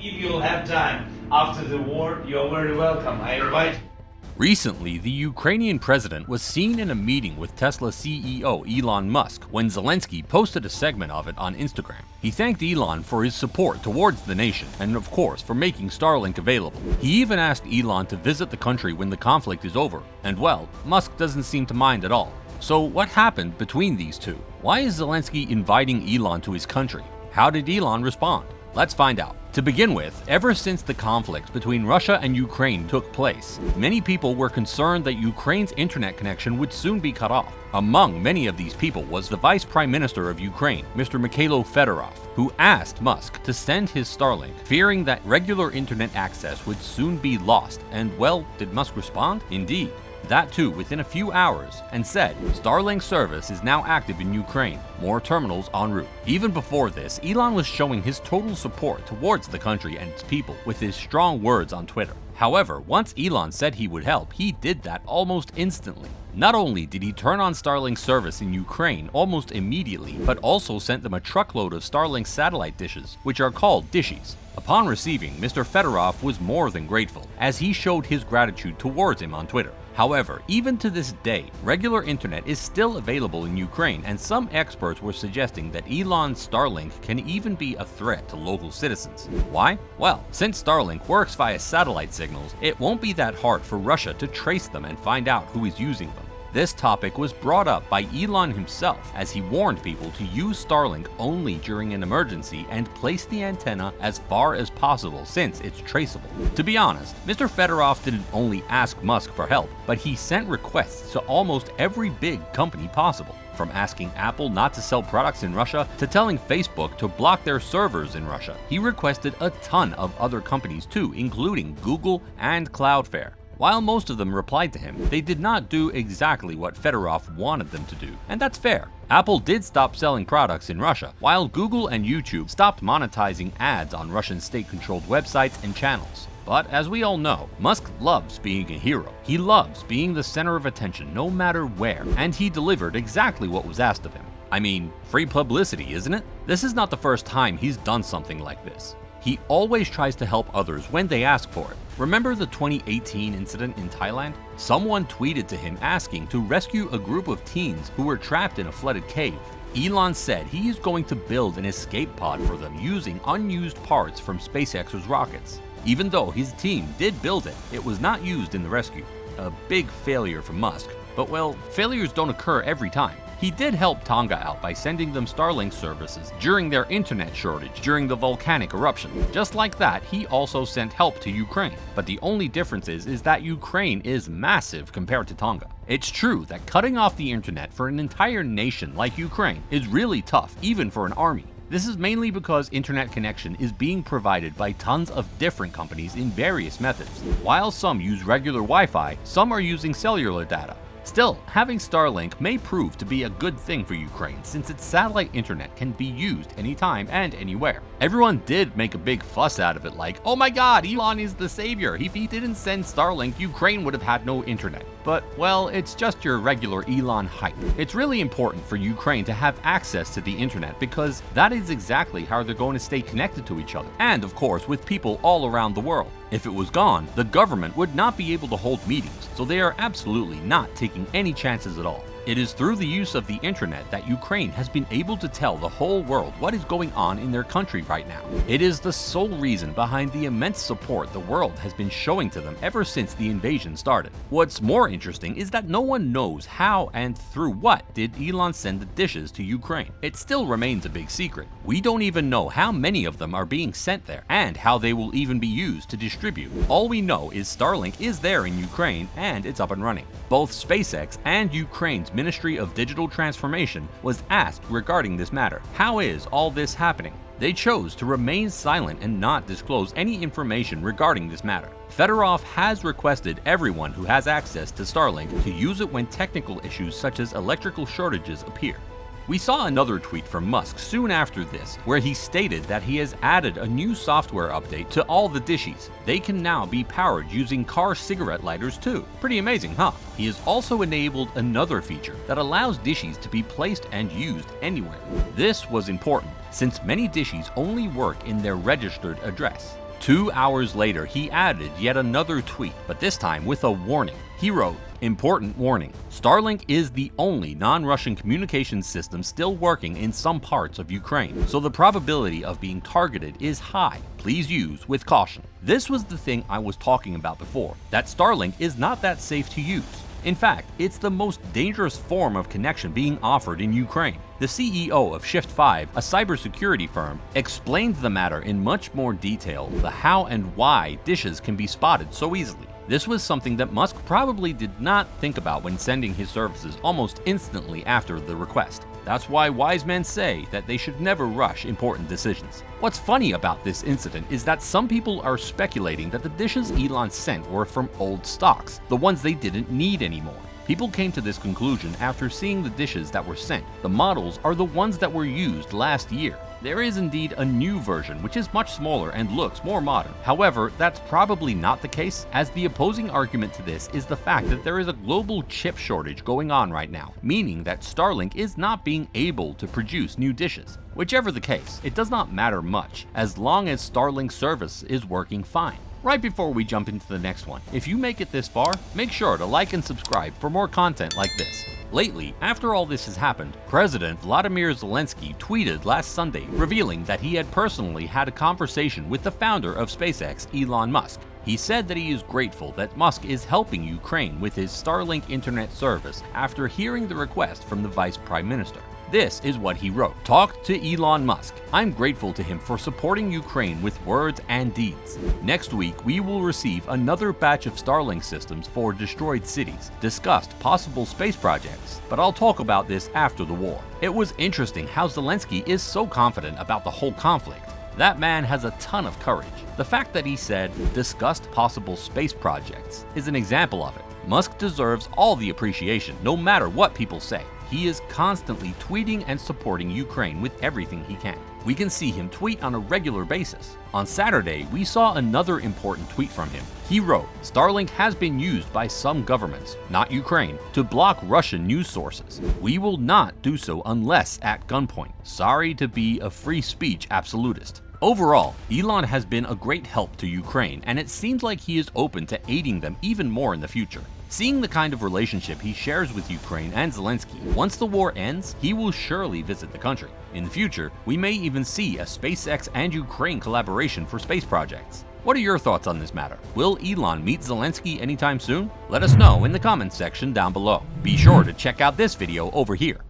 if you'll have time after the war, you're very welcome. I invite. Recently, the Ukrainian president was seen in a meeting with Tesla CEO Elon Musk when Zelensky posted a segment of it on Instagram. He thanked Elon for his support towards the nation and, of course, for making Starlink available. He even asked Elon to visit the country when the conflict is over, and well, Musk doesn't seem to mind at all. So what happened between these two? Why is Zelensky inviting Elon to his country? How did Elon respond? Let's find out. To begin with, ever since the conflict between Russia and Ukraine took place, many people were concerned that Ukraine's internet connection would soon be cut off. Among many of these people was the Vice Prime Minister of Ukraine, Mr. Mikhailo Fedorov, who asked Musk to send his Starlink, fearing that regular internet access would soon be lost. And well, did Musk respond? Indeed. That too within a few hours, and said Starlink service is now active in Ukraine, more terminals en route. Even before this, Elon was showing his total support towards the country and its people with his strong words on Twitter. However, once Elon said he would help, he did that almost instantly. Not only did he turn on Starlink service in Ukraine almost immediately, but also sent them a truckload of Starlink satellite dishes, which are called dishies. Upon receiving, Mr. Fedorov was more than grateful, as he showed his gratitude towards him on Twitter. However, even to this day, regular internet is still available in Ukraine, and some experts were suggesting that Elon's Starlink can even be a threat to local citizens. Why? Well, since Starlink works via satellite signals, it won't be that hard for Russia to trace them and find out who is using them. This topic was brought up by Elon himself, as he warned people to use Starlink only during an emergency and place the antenna as far as possible since it's traceable. To be honest, Mr. Fedorov didn't only ask Musk for help, but he sent requests to almost every big company possible. From asking Apple not to sell products in Russia to telling Facebook to block their servers in Russia. He requested a ton of other companies too, including Google and Cloudflare. While most of them replied to him, they did not do exactly what Fedorov wanted them to do, and that's fair. Apple did stop selling products in Russia, while Google and YouTube stopped monetizing ads on Russian state-controlled websites and channels. But as we all know, Musk loves being a hero. He loves being the center of attention no matter where, and he delivered exactly what was asked of him. I mean, free publicity, isn't it? This is not the first time he's done something like this. He always tries to help others when they ask for it. Remember the 2018 incident in Thailand? Someone tweeted to him asking to rescue a group of teens who were trapped in a flooded cave. Elon said he is going to build an escape pod for them using unused parts from SpaceX's rockets. Even though his team did build it, it was not used in the rescue. A big failure for Musk, but well, failures don't occur every time. He did help Tonga out by sending them Starlink services during their internet shortage during the volcanic eruption. Just like that, he also sent help to Ukraine. But the only difference is that Ukraine is massive compared to Tonga. It's true that cutting off the internet for an entire nation like Ukraine is really tough, even for an army. This is mainly because internet connection is being provided by tons of different companies in various methods. While some use regular Wi-Fi, some are using cellular data. Still, having Starlink may prove to be a good thing for Ukraine since its satellite internet can be used anytime and anywhere. Everyone did make a big fuss out of it like, oh my god, Elon is the savior. If he didn't send Starlink, Ukraine would have had no internet. But, well, it's just your regular Elon hype. It's really important for Ukraine to have access to the internet because that is exactly how they're going to stay connected to each other. And, of course, with people all around the world. If it was gone, the government would not be able to hold meetings, so they are absolutely not taking any chances at all. It is through the use of the internet that Ukraine has been able to tell the whole world what is going on in their country right now. It is the sole reason behind the immense support the world has been showing to them ever since the invasion started. What's more interesting is that no one knows how and through what did Elon send the dishes to Ukraine. It still remains a big secret. We don't even know how many of them are being sent there and how they will even be used to distribute. All we know is Starlink is there in Ukraine and it's up and running. Both SpaceX and Ukraine's Ministry of Digital Transformation was asked regarding this matter. How is all this happening? They chose to remain silent and not disclose any information regarding this matter. Fedorov has requested everyone who has access to Starlink to use it when technical issues such as electrical shortages appear. We saw another tweet from Musk soon after this, where he stated that he has added a new software update to all the dishes. They can now be powered using car cigarette lighters too. Pretty amazing, huh? He has also enabled another feature that allows dishes to be placed and used anywhere. This was important, since many dishes only work in their registered address. 2 hours later, he added yet another tweet, but this time with a warning. He wrote, "Important warning. Starlink is the only non-Russian communications system still working in some parts of Ukraine, so the probability of being targeted is high. Please use with caution." This was the thing I was talking about before, that Starlink is not that safe to use. In fact, it's the most dangerous form of connection being offered in Ukraine. The CEO of Shift5, a cybersecurity firm, explained the matter in much more detail, the how and why dishes can be spotted so easily. This was something that Musk probably did not think about when sending his services almost instantly after the request. That's why wise men say that they should never rush important decisions. What's funny about this incident is that some people are speculating that the dishes Elon sent were from old stocks, the ones they didn't need anymore. People came to this conclusion after seeing the dishes that were sent. The models are the ones that were used last year. There is indeed a new version which is much smaller and looks more modern. However, that's probably not the case, as the opposing argument to this is the fact that there is a global chip shortage going on right now, meaning that Starlink is not being able to produce new dishes. Whichever the case, it does not matter much, as long as Starlink service is working fine. Right before we jump into the next one, if you make it this far, make sure to like and subscribe for more content like this. Lately, after all this has happened, President Vladimir Zelensky tweeted last Sunday revealing that he had personally had a conversation with the founder of SpaceX, Elon Musk. He said that he is grateful that Musk is helping Ukraine with his Starlink internet service after hearing the request from the Vice Prime Minister. This is what he wrote. "Talk to Elon Musk. I'm grateful to him for supporting Ukraine with words and deeds. Next week, we will receive another batch of Starlink systems for destroyed cities. Discussed possible space projects, but I'll talk about this after the war." It was interesting how Zelensky is so confident about the whole conflict. That man has a ton of courage. The fact that he said, "discussed possible space projects," is an example of it. Musk deserves all the appreciation, no matter what people say. He is constantly tweeting and supporting Ukraine with everything he can. We can see him tweet on a regular basis. On Saturday, we saw another important tweet from him. He wrote, "Starlink has been used by some governments, not Ukraine, to block Russian news sources. We will not do so unless at gunpoint. Sorry to be a free speech absolutist." Overall, Elon has been a great help to Ukraine, and it seems like he is open to aiding them even more in the future. Seeing the kind of relationship he shares with Ukraine and Zelensky, once the war ends, he will surely visit the country. In the future, we may even see a SpaceX and Ukraine collaboration for space projects. What are your thoughts on this matter? Will Elon meet Zelensky anytime soon? Let us know in the comments section down below. Be sure to check out this video over here.